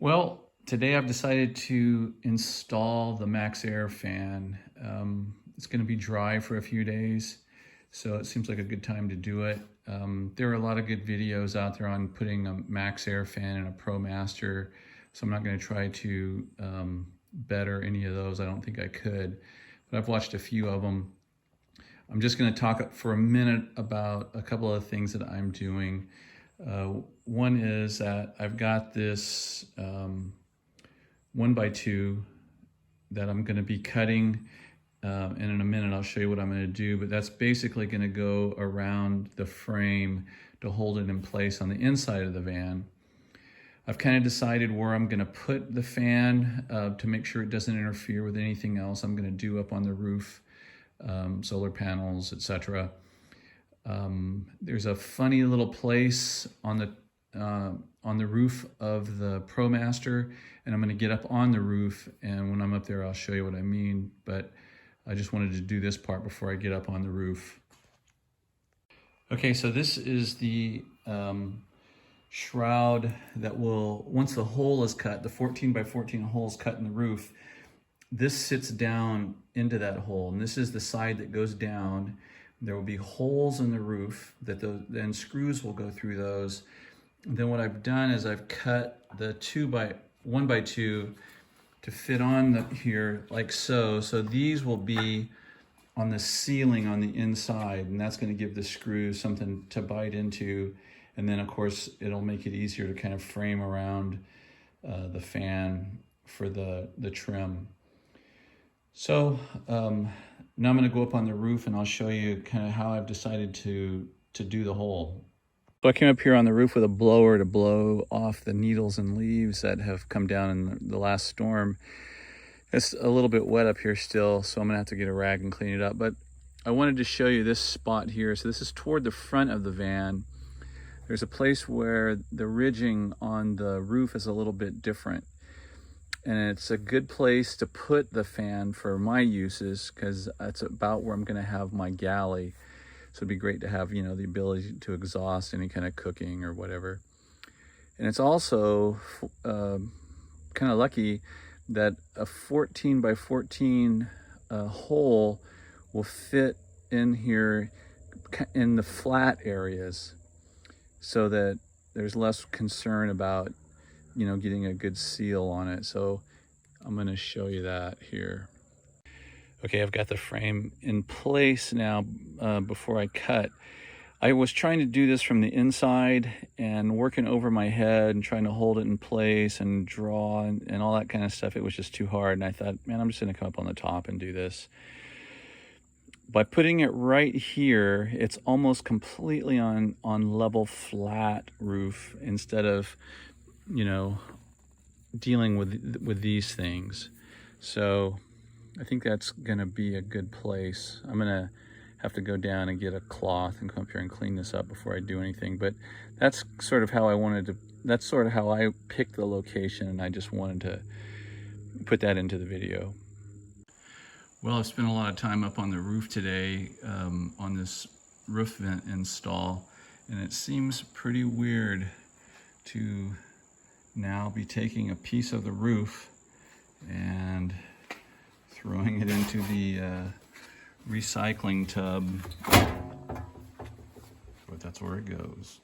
Well, today I've decided to install the Maxair fan. It's going to be dry for a few days, so it seems like a good time to do it. There are a lot of good videos out there on putting a Maxair fan in a Promaster, so I'm not going to try to better any of those. I don't think I could, but I've watched a few of them. I'm just going to talk for a minute about a couple of things that I'm doing. One is that I've got this 1x2 that I'm going to be cutting, and in a minute I'll show you what I'm going to do, but that's basically going to go around the frame to hold it in place on the inside of the van. I've kind of decided where I'm going to put the fan to make sure it doesn't interfere with anything else I'm going to do up on the roof, solar panels, etc. There's a funny little place on the roof of the Promaster, and I'm going to get up on the roof, and when I'm up there I'll show you what I mean, but I just wanted to do this part before I get up on the roof. Okay, so this is the shroud that will, once the hole is cut, the 14x14 hole is cut in the roof, this sits down into that hole, and this is the side that goes down. There will be holes in the roof that then screws will go through those. And then what I've done is I've cut the 1x2 to fit on here like so. So these will be on the ceiling on the inside, and that's going to give the screws something to bite into. And then of course it'll make it easier to kind of frame around the fan for the trim. So now I'm going to go up on the roof and I'll show you kind of how I've decided to do the hole. So I came up here on the roof with a blower to blow off the needles and leaves that have come down in the last storm. It's a little bit wet up here still, so I'm going to have to get a rag and clean it up. But I wanted to show you this spot here. So this is toward the front of the van. There's a place where the ridging on the roof is a little bit different. And it's a good place to put the fan for my uses because that's about where I'm going to have my galley. So it'd be great to have, you know, the ability to exhaust any kind of cooking or whatever. And it's also kind of lucky that a 14x14 hole will fit in here in the flat areas so that there's less concern about, you know, getting a good seal on it. So I'm going to show you that here. Okay, I've got the frame in place now before I cut. I was trying to do this from the inside and working over my head and trying to hold it in place and draw and all that kind of stuff. It was just too hard, and I thought, man, I'm just going to come up on the top and do this. By putting it right here, it's almost completely on level flat roof instead of, you know, dealing with these things. So I think that's gonna be a good place. I'm gonna have to go down and get a cloth and come up here and clean this up before I do anything, but that's sort of how that's sort of how I picked the location, and I just wanted to put that into the video. Well, I've spent a lot of time up on the roof today on this roof vent install, and it seems pretty weird to now be taking a piece of the roof and throwing it into the recycling tub, but that's where it goes.